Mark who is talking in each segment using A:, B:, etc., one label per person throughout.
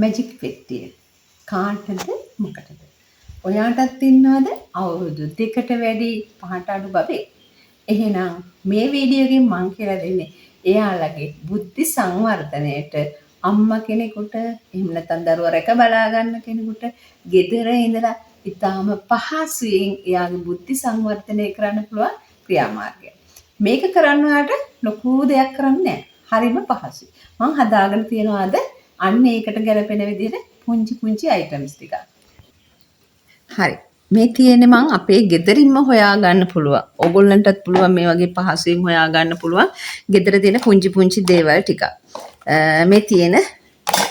A: Magic පෙට්ටිය. කාටද මොකටද? ඔයාටත් ඉන්නවද අවුරුදු 2කට වැඩි 5ට අඩු බබේ? එහෙනම් මේ වීඩියෝ එකෙන් මං කියලා දෙන්නේ එයාලගේ බුද්ධි සංවර්ධනයට අම්මා කෙනෙකුට එහෙම නැත්නම් දරුවා රැක බලා ගන්න කෙනෙකුට ගෙදර ඉඳලා ඉතාලම පහසුවෙන් එයාගේ බුද්ධි සංවර්ධනය කරන්න පුළුවන් ක්‍රියාමාර්ගය. මේක කරන්න ඔයාට ලොකු දෙයක් කරන්න නෑ. හරිම පහසුයි. මං හදාගෙන තියනවා අද අන්න ඒකට ගැලපෙන විදිහට පුංචි අයිටම්ස් ටිකක්. හරි. මේ තියෙන්නේ මං අපේ ගෙදරින්ම හොයාගන්න පුළුවන්. ඕගොල්ලන්ටත් පුළුවන් මේ වගේ පහසුවෙන් හොයාගන්න පුළුවන් ගෙදර තියෙන පුංචි දේවල් ටිකක්. මේ තියෙන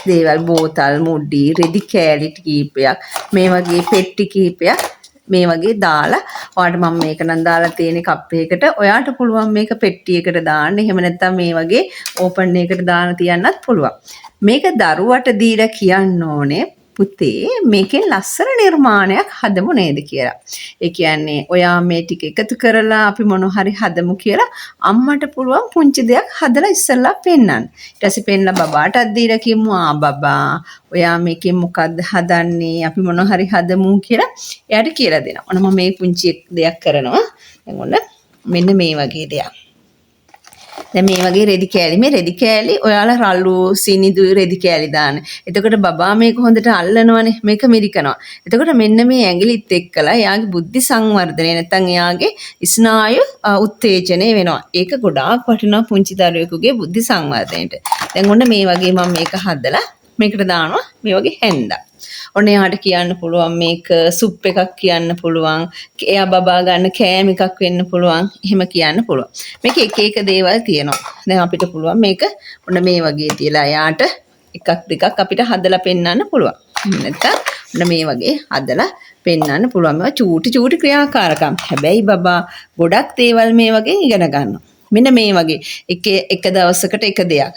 A: දේවල් බෝතල්, මුඩි, රෙදි කෑලි කීපයක්, මේ වගේ පෙට්ටි කීපයක් මේ වගේ දාලා ඔයාලට මම මේක නම් දාලා තියෙන කප් එකකට ඔයාට පුළුවන් මේක පෙට්ටියකට දාන්න. එහෙම නැත්නම් මේ වගේ ඕපන් එකකට දාන තියන්නත් පුළුවන්. මේක දරුවට දීලා කියන්න ඕනේ පුතේ මේකෙන් ලස්සන නිර්මාණයක් හදමු නේද කියලා. ඒ කියන්නේ ඔයා මේ ටික එකතු කරලා අපි මොන හරි හදමු කියලා අම්මට පුළුවන් පුංචි දෙයක් හදලා ඉස්සෙල්ලා පෙන්නන්න. ඊට පස්සේ පෙන්නලා බබාටත් දීලා කියමු බබා ඔයා මේකෙන් මොකද්ද හදන්නේ අපි මොන හරි හදමු කියලා එයාට කියලා දෙනවා. ඔන්න මම මේ පුංචි දෙයක් කරනවා. දැන් ඔන්න මෙන්න මේ වගේ දෙයක්. දැන් මේ වගේ රෙදි කෑලි මේ රෙදි කෑලි ඔයාලා රළු සීනිදු රෙදි කෑලි දාන්න. එතකොට බබා මේක හොඳට අල්ලනවනේ මේක මිරිකනවා. එතකොට මෙන්න මේ ඇඟිලිත් එක්කලා එයාගේ බුද්ධි සංවර්ධනය නැත්නම් එයාගේ ස්නායු උත්තේජනය වෙනවා. ඒක ගොඩාක් වටිනවා පුංචි දරුවෙකුගේ බුද්ධි සංවර්ධනයට. දැන් ඔන්න මේ වගේ මම මේක හදලා මේකට දානවා මේ වගේ හැන්දා. ඔන්න එයාට කියන්න පුළුවන් මේක සුප් එකක් කියන්න පුළුවන්. එයා බබා ගන්න කෑම එකක් වෙන්න පුළුවන්. එහෙම කියන්න පුළුවන්. මේක එක දේවල් තියෙනවා. දැන් අපිට පුළුවන් මේක ඔන්න මේ වගේ තියලා එයාට එකක් දෙකක් අපිට හදලා පෙන්වන්න පුළුවන්. නැත්නම් ඔන්න මේ වගේ හදලා පෙන්වන්න පුළුවන්. මේවා චූටි ක්‍රියාකාරකම්. හැබැයි බබා ගොඩක් දේවල් මේ වගේ ඉගෙන ගන්නවා. මෙන්න මේ වගේ එක දවසකට එක දෙයක්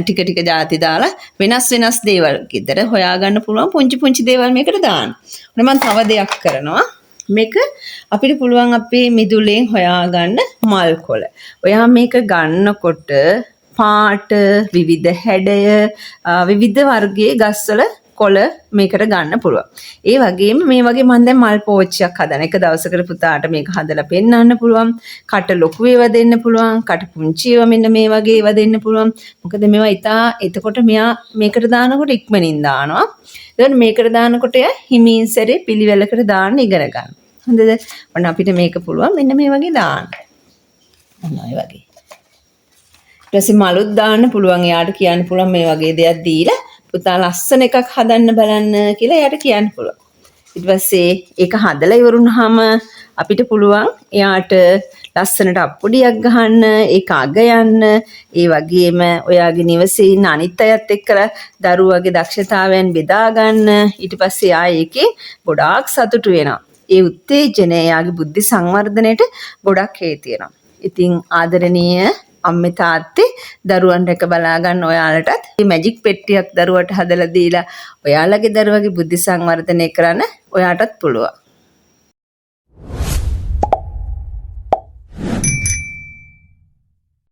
A: ටික ಜಾති දාලා වෙනස් දේවල් ගෙදර හොයාගන්න පුළුවන් පුංචි දේවල් මේකට දාන්න. ඔන්න මම තව දෙයක් කරනවා. මේක අපිට පුළුවන් අපේ මිදුලෙන් හොයාගන්න මල් කොළ. ඔයා මේක ගන්නකොට පාට විවිධ හැඩය විවිධ වර්ගයේ ගස්වල කොළ මේකට ගන්න පුළුවන්. ඒ වගේම මේ වගේ මම දැන් මල් පෝච්චියක් හදන එක දවසකට පුතාට මේක හදලා පෙන්නන්න පුළුවන්. කට ලොකු ඒවා දෙන්න පුළුවන්. කට පුංචි ඒවා මෙන්න මේ වගේ ඒවා දෙන්න පුළුවන්. මොකද මේවා එතකොට මෙයා මේකට දානකොට ඉක්මනින් දානවා. එතකොට මේකට දානකොට හිමින් සැරේ පිළිවෙලකට දාන්න ඉගෙන ගන්න. හොඳද? ඔන්න අපිට මේක පුළුවන් මෙන්න මේ වගේ දාන්න. ඔන්න ඔය වගේ. ඊට පස්සේ මලුත් දාන්න පුළුවන්. එයාට කියන්න පුළුවන් මේ වගේ දෙයක් දීලා පුතා ලස්සන එකක් හදන්න බලන්න කියලා එයාට කියන්න පුළුවන්. ඊට පස්සේ ඒක හදලා ඉවරුනහම අපිට පුළුවන් එයාට ලස්සනට අප්පුඩියක් ගහන්න, ඒක අග යන්න, ඒ වගේම ඔයාගේ නිවසේ ඉන්න අනිත් අයත් එක්කලා දරුවගේ දක්ෂතාවයන් බෙදා ගන්න. ඊට පස්සේ ඒකේ ගොඩාක් සතුටු වෙනවා. ඒ උත්තේජනය එයාගේ බුද්ධි සංවර්ධනයට ගොඩක් හේතු වෙනවා. ඉතින් ආදරණීය අම්මේ තාත්තේ දරුවන් රැක බලා ගන්න ඔයාලටත් මේ මැජික් පෙට්ටියක් දරුවට හදලා දීලා ඔයාලගේ දරුවගේ බුද්ධි සංවර්ධනය කරන්න ඔයාටත් පුළුවන්.